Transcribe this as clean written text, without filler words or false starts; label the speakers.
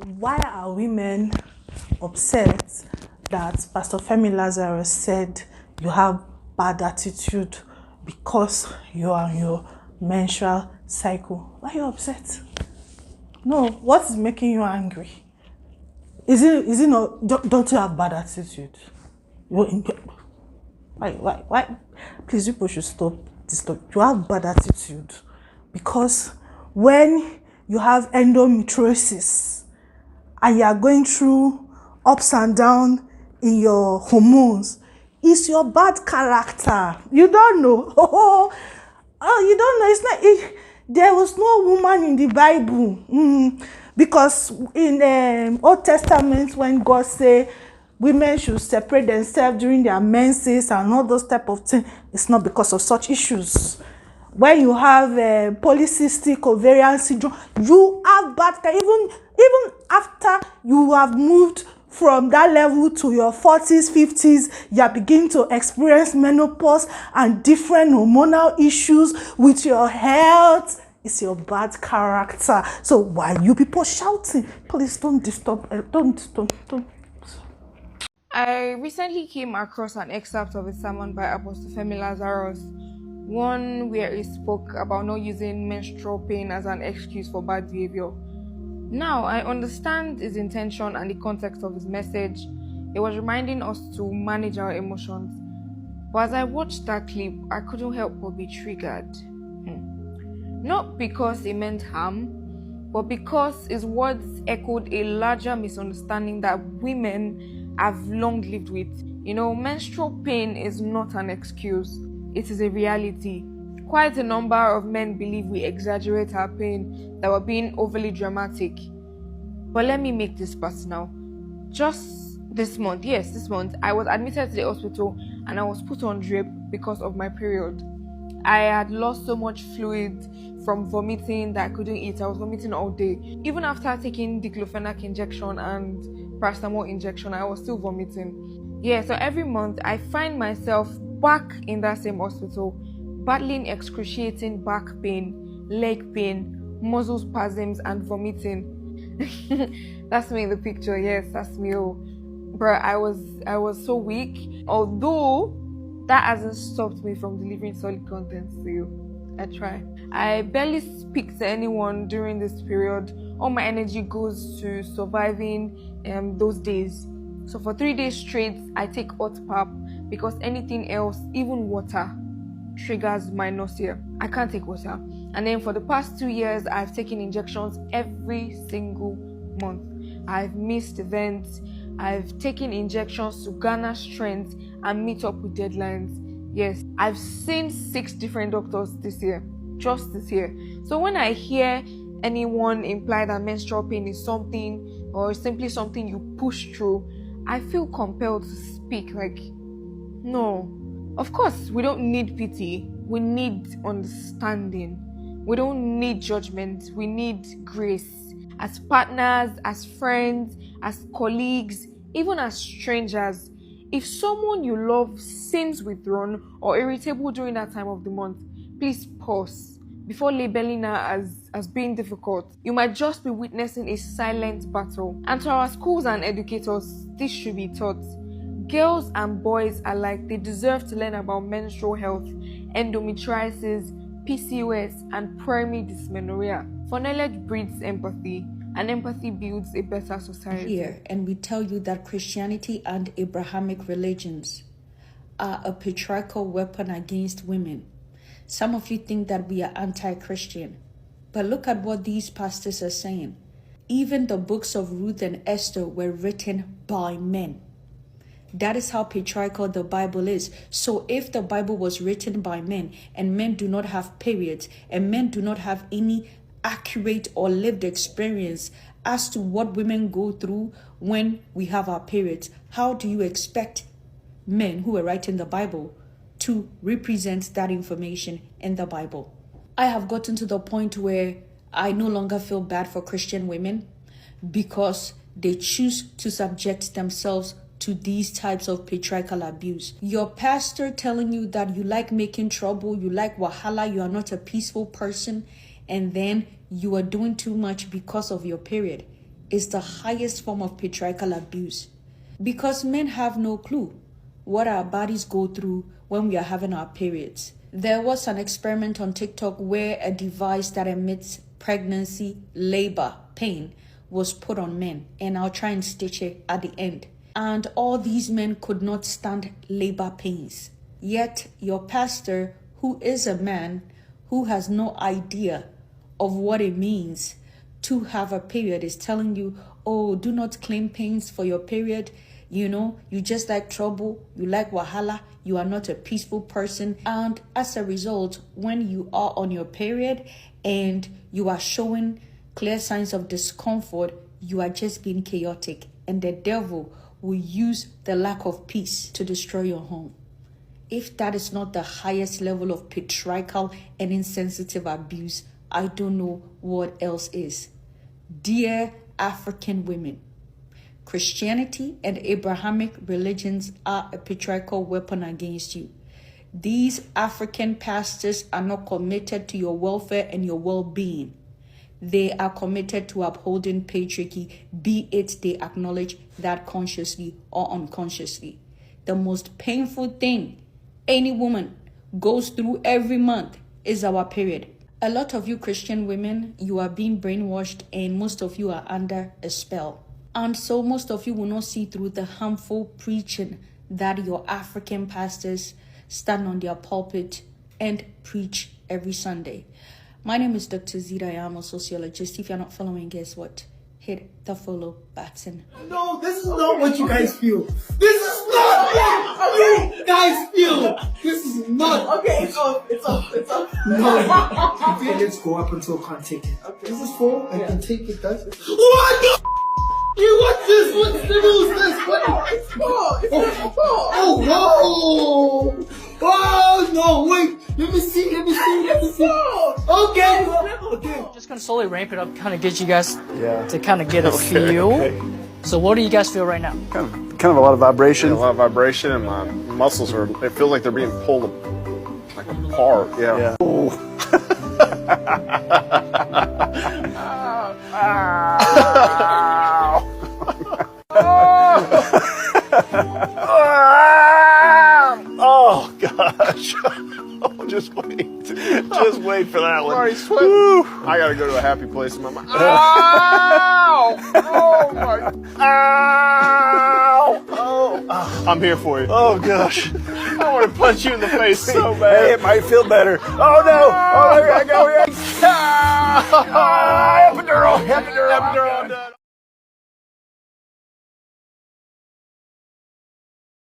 Speaker 1: Why are women upset that Pastor Femi Lazarus said you have bad attitude because you are on your menstrual cycle? Why are you upset? No, what is making you angry? Is it not, don't you have bad attitude? Why? Please, people should stop this. You have bad attitude because when you have endometriosis and you are going through ups and downs in your hormones, it's your bad character. You don't know. You don't know. It's not. There was no woman in the Bible, because in the Old Testament, when God say women should separate themselves during their menses and all those type of things, it's not because of such issues. When you have polycystic ovarian syndrome, you have bad care. Even after you have moved from that level to your 40s, 50s, you are beginning to experience menopause and different hormonal issues with your health. It's your bad character. So why you people shouting? Please don't disturb. Don't.
Speaker 2: I recently came across an excerpt of a sermon by Apostle Femi Lazarus, one where he spoke about not using menstrual pain as an excuse for bad behavior. Now, I understand his intention and the context of his message. It was reminding us to manage our emotions. But as I watched that clip, I couldn't help but be triggered. Not because he meant harm, but because his words echoed a larger misunderstanding that women have long lived with. Menstrual pain is not an excuse. It is a reality. Quite a number of men believe we exaggerate our pain, that we're being overly dramatic. But let me make this personal. Just this month, I was admitted to the hospital and I was put on drip because of my period. I had lost so much fluid from vomiting that I couldn't eat. I was vomiting all day. Even after taking diclofenac injection and paracetamol injection, I was still vomiting. So every month I find myself back in that same hospital, battling excruciating back pain, leg pain, muscle spasms, and vomiting. That's me in the picture. Yes, that's me. Bro, I was so weak. Although that hasn't stopped me from delivering solid content to you. I try. I barely speak to anyone during this period. All my energy goes to surviving those days. So for 3 days straight, I take hot pap because anything else, even water, triggers my nausea. I can't take water. And then for the past 2 years, I've taken injections every single month. I've missed events. I've taken injections to garner strength and meet up with deadlines. Yes, I've seen 6 different doctors this year, just this year. So when I hear anyone imply that menstrual pain is something or simply something you push through, I feel compelled to speak like, no. Of course, we don't need pity. We need understanding. We don't need judgment. We need grace. As partners, as friends, as colleagues, even as strangers, if someone you love seems withdrawn or irritable during that time of the month, please pause before labeling her as being difficult. You might just be witnessing a silent battle. And to our schools and educators, this should be taught. Girls and boys alike, they deserve to learn about menstrual health, endometriosis, PCOS, and primary dysmenorrhea. For knowledge breeds empathy, and empathy builds a better society.
Speaker 3: Here, and we tell you that Christianity and Abrahamic religions are a patriarchal weapon against women. Some of you think that we are anti-Christian, but look at what these pastors are saying. Even the books of Ruth and Esther were written by men. That is how patriarchal the Bible is. So if the Bible was written by men and men do not have periods and men do not have any accurate or lived experience as to what women go through when we have our periods, how do you expect men who are writing the Bible to represent that information in the Bible? I have gotten to the point where I no longer feel bad for Christian women because they choose to subject themselves to these types of patriarchal abuse. Your pastor telling you that you like making trouble, you like wahala, you are not a peaceful person, and then you are doing too much because of your period. is the highest form of patriarchal abuse because men have no clue what our bodies go through when we are having our periods. There was an experiment on TikTok where a device that emits pregnancy, labor, pain was put on men, and I'll try and stitch it at the end. And all these men could not stand labor pains. Yet your pastor, who is a man who has no idea of what it means to have a period, is telling you, oh, do not claim pains for your period. You know, you just like trouble, you like wahala, you are not a peaceful person. And as a result, when you are on your period and you are showing clear signs of discomfort, you are just being chaotic. And the devil will use the lack of peace to destroy your home. If that is not the highest level of patriarchal and insensitive abuse, I don't know what else is. Dear African women, Christianity and Abrahamic religions are a patriarchal weapon against you. These African pastors are not committed to your welfare and your well-being. They are committed to upholding patriarchy, be it they acknowledge that consciously or unconsciously. The most painful thing any woman goes through every month is our period. A lot of you Christian women, you are being brainwashed, and most of you are under a spell. And so most of you will not see through the harmful preaching that your African pastors stand on their pulpit and preach every Sunday. My name is Dr. Zita. I am a sociologist. If you're not following, guess what? Hit the follow button.
Speaker 4: No, this is not what you guys feel. This is not what you guys feel. This is not.
Speaker 5: Okay, it's off.
Speaker 4: No. Let's go up until can't take it.
Speaker 5: Okay.
Speaker 4: This is full. I can take it, guys. What the? You want this? What's the rules? This? What?
Speaker 5: It's full.
Speaker 4: Oh, whoa. Oh, no, wait. Let me see. Okay.
Speaker 6: Just gonna slowly ramp it up, kind of get you guys to kind of get a feel. Okay. So what do you guys feel right now?
Speaker 7: Kind of a lot of vibration. Yeah, a lot of vibration, and my muscles are. It feels like they're being pulled like apart. Yeah. Oh. Oh gosh. Oh, just wait for that one. I gotta go to a happy place in my mind. Ow! Oh my! Ow! Oh, I'm here for you. Oh gosh, I want to punch you in the face so bad. Hey, it might feel better. Oh no! Oh, here I go. Here I go. Epidural.